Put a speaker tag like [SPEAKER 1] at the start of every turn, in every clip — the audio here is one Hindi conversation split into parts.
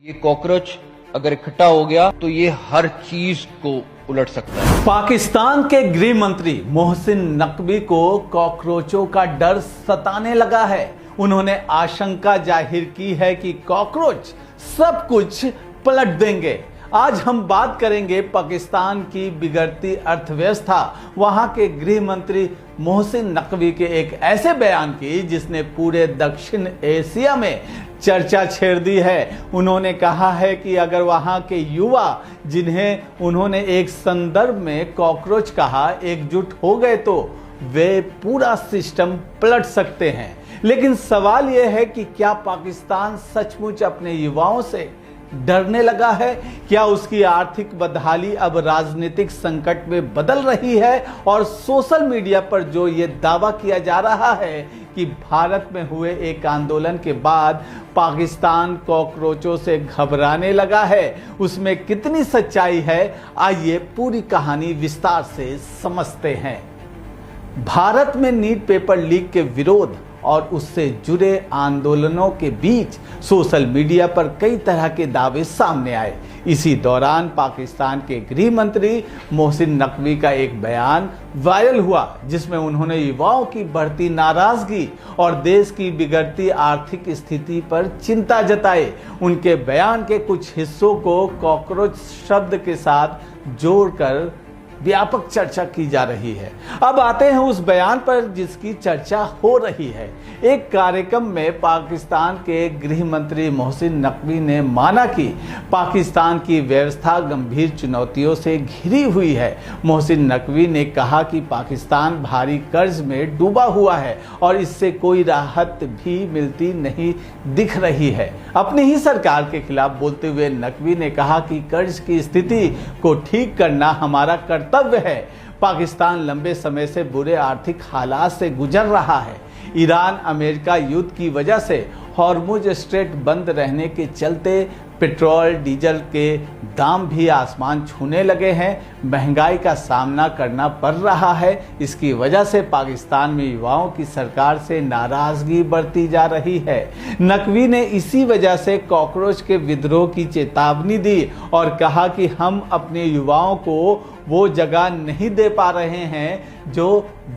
[SPEAKER 1] ये कॉकरोच अगर इकट्ठा हो गया तो ये हर चीज को उलट सकता है।
[SPEAKER 2] पाकिस्तान के गृह मंत्री मोहसिन नकवी को कॉकरोचों का डर सताने लगा है। उन्होंने आशंका जाहिर की है कि कॉकरोच सब कुछ पलट देंगे। आज हम बात करेंगे पाकिस्तान की बिगड़ती अर्थव्यवस्था, वहां के गृह मंत्री मोहसिन नकवी के एक ऐसे बयान की जिसने पूरे दक्षिण एशिया में चर्चा छेड़ दी है। उन्होंने कहा है कि अगर वहां के युवा, जिन्हें उन्होंने एक संदर्भ में कॉकरोच कहा, एकजुट हो गए तो वे पूरा सिस्टम पलट सकते हैं। लेकिन सवाल यह है कि क्या पाकिस्तान सचमुच अपने युवाओं से डरने लगा है? क्या उसकी आर्थिक बदहाली अब राजनीतिक संकट में बदल रही है? और सोशल मीडिया पर जो ये दावा किया जा रहा है कि भारत में हुए एक आंदोलन के बाद पाकिस्तान कॉकरोचों से घबराने लगा है, उसमें कितनी सच्चाई है? आइए पूरी कहानी विस्तार से समझते हैं। भारत में नीट पेपर लीक के विरोध और उससे जुड़े आंदोलनों के बीच सोशल मीडिया पर कई तरह के दावे सामने आए। इसी दौरान पाकिस्तान के गृह मंत्री मोहसिन नकवी का एक बयान वायरल हुआ जिसमें उन्होंने युवाओं की बढ़ती नाराजगी और देश की बिगड़ती आर्थिक स्थिति पर चिंता जताई। उनके बयान के कुछ हिस्सों को कॉकरोच शब्द के साथ जोड़कर व्यापक चर्चा की जा रही है। अब आते हैं उस बयान पर जिसकी चर्चा हो रही है। एक कार्यक्रम में पाकिस्तान के गृह मंत्री मोहसिन नकवी ने माना कि पाकिस्तान की व्यवस्था गंभीर चुनौतियों से घिरी हुई है। मोहसिन नकवी ने कहा कि पाकिस्तान भारी कर्ज में डूबा हुआ है और इससे कोई राहत भी मिलती नहीं दिख रही है। अपनी ही सरकार के खिलाफ बोलते हुए नकवी ने कहा कि कर्ज की स्थिति को ठीक करना हमारा कर्तव्य है। पाकिस्तान लंबे समय से बुरे आर्थिक हालात से गुजर रहा है। ईरान अमेरिका युद्ध की वजह से हॉर्मुज स्ट्रेट बंद रहने के चलते पेट्रोल डीजल के दाम भी आसमान छूने लगे हैं। महंगाई का सामना करना पड़ रहा है। इसकी वजह से पाकिस्तान में युवाओं की सरकार से नाराजगी बढ़ती जा रही है। नकवी ने इसी वजह से कॉकरोच के विद्रोह की चेतावनी दी और कहा कि हम अपने युवाओं को वो जगह नहीं दे पा रहे हैं जो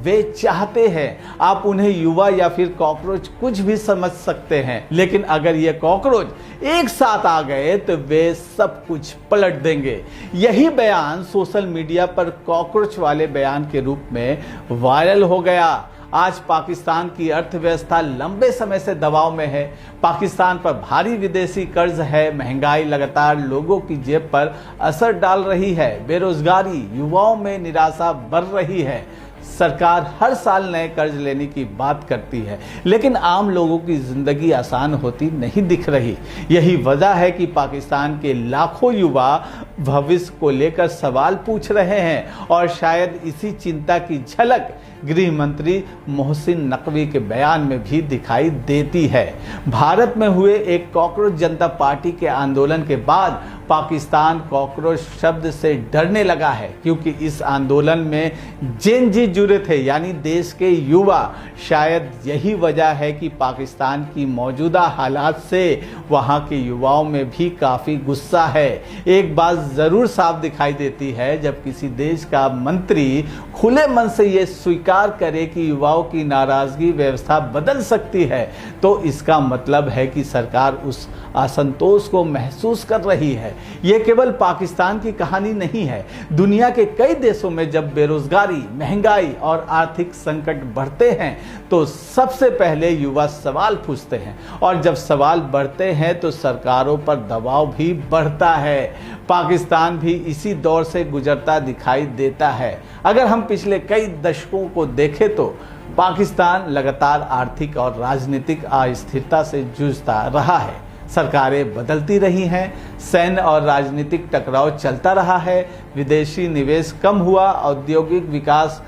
[SPEAKER 2] वे चाहते हैं। आप उन्हें युवा या फिर कॉकरोच कुछ भी समझ सकते हैं, लेकिन अगर ये कॉकरोच एक साथ आ गए तो वे सब कुछ पलट देंगे। यही बयान सोशल मीडिया पर कॉकरोच वाले बयान के रूप में वायरल हो गया। आज पाकिस्तान की अर्थव्यवस्था लंबे समय से दबाव में है। पाकिस्तान पर भारी विदेशी कर्ज है। महंगाई लगातार लोगों की जेब पर असर डाल रही है। बेरोजगारी, युवाओं में निराशा बढ़ रही है। सरकार हर साल नए कर्ज लेने की बात करती है, लेकिन आम लोगों की जिंदगी आसान होती नहीं दिख रही। यही वजह है कि पाकिस्तान के लाखों युवा भविष्य को लेकर सवाल पूछ रहे हैं और शायद इसी चिंता की झलक गृह मंत्री मोहसिन नकवी के बयान में भी दिखाई देती है। भारत में हुए एक कॉकरोच जनता पार्टी के आंदोलन के बाद पाकिस्तान कॉकरोच शब्द से डरने लगा है, क्योंकि इस आंदोलन में जेन जी जुड़े थे, यानी देश के युवा। शायद यही वजह है कि पाकिस्तान की मौजूदा हालात से वहां के युवाओं में भी काफ़ी गुस्सा है। एक बात ज़रूर साफ दिखाई देती है, जब किसी देश का मंत्री खुले मन से ये स्वीकार करे कि युवाओं की नाराज़गी व्यवस्था बदल सकती है, तो इसका मतलब है कि सरकार उस असंतोष को महसूस कर रही है। यह केवल पाकिस्तान की कहानी नहीं है। दुनिया के कई देशों में जब बेरोजगारी, महंगाई और आर्थिक संकट बढ़ते हैं तो सबसे पहले युवा सवाल पूछते हैं, और जब सवाल बढ़ते हैं तो सरकारों पर दबाव भी बढ़ता है। पाकिस्तान भी इसी दौर से गुजरता दिखाई देता है। अगर हम पिछले कई दशकों को देखें तो पाकिस्तान लगातार आर्थिक और राजनीतिक अस्थिरता से जूझता रहा है। सरकारें बदलती रही हैं, सैन्य और राजनीतिक टकराव चलता रहा है, विदेशी निवेश कम हुआ, औद्योगिक विकास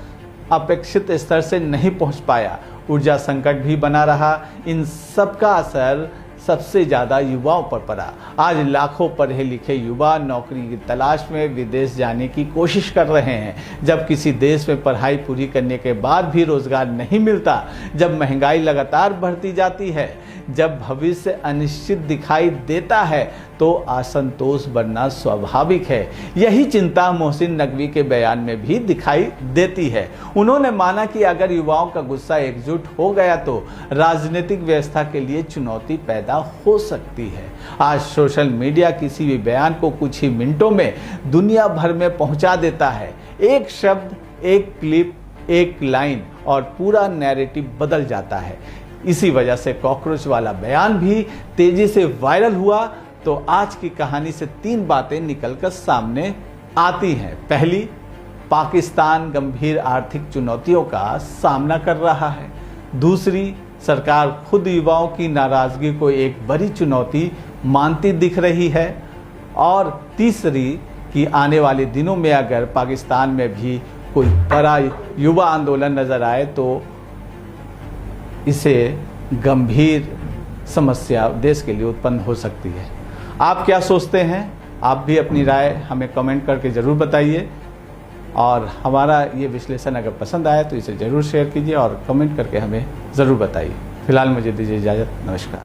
[SPEAKER 2] अपेक्षित स्तर से नहीं पहुंच पाया, ऊर्जा संकट भी बना रहा। इन सब का असर सबसे ज्यादा युवाओं पर पड़ा। आज लाखों पढ़े लिखे युवा नौकरी की तलाश में विदेश जाने की कोशिश कर रहे हैं। जब किसी देश में पढ़ाई पूरी करने के बाद भी रोजगार नहीं मिलता, जब महंगाई लगातार बढ़ती जाती है, जब भविष्य अनिश्चित दिखाई देता है, तो असंतोष बढ़ना स्वाभाविक है। यही चिंता मोहसिन नकवी के बयान में भी दिखाई देती है। उन्होंने माना कि अगर युवाओं का गुस्सा एकजुट हो गया तो राजनीतिक व्यवस्था के लिए चुनौती पैदा हो सकती है। आज सोशल मीडिया किसी भी बयान को कुछ ही मिनटों में दुनिया भर में पहुंचा देता है। एक शब्द, एक क्लिप, एक लाइन और पूरा नैरेटिव बदल जाता है। इसी वजह से कॉकरोच वाला बयान भी तेजी से वायरल हुआ। तो आज की कहानी से 3 बातें निकलकर सामने आती हैं। पहली, पाकिस्तान गंभीर आर्थिक चुनौतियों का सामना कर रहा है। दूसरी, सरकार खुद युवाओं की नाराजगी को एक बड़ी चुनौती मानती दिख रही है। और तीसरी, कि आने वाले दिनों में अगर पाकिस्तान में भी कोई बड़ा युवा आंदोलन नजर आए तो इसे गंभीर समस्या देश के लिए उत्पन्न हो सकती है। आप क्या सोचते हैं? आप भी अपनी राय हमें कमेंट करके ज़रूर बताइए। और हमारा ये विश्लेषण अगर पसंद आए तो इसे ज़रूर शेयर कीजिए और कमेंट करके हमें ज़रूर बताइए। फिलहाल मुझे दीजिए इजाज़त। नमस्कार।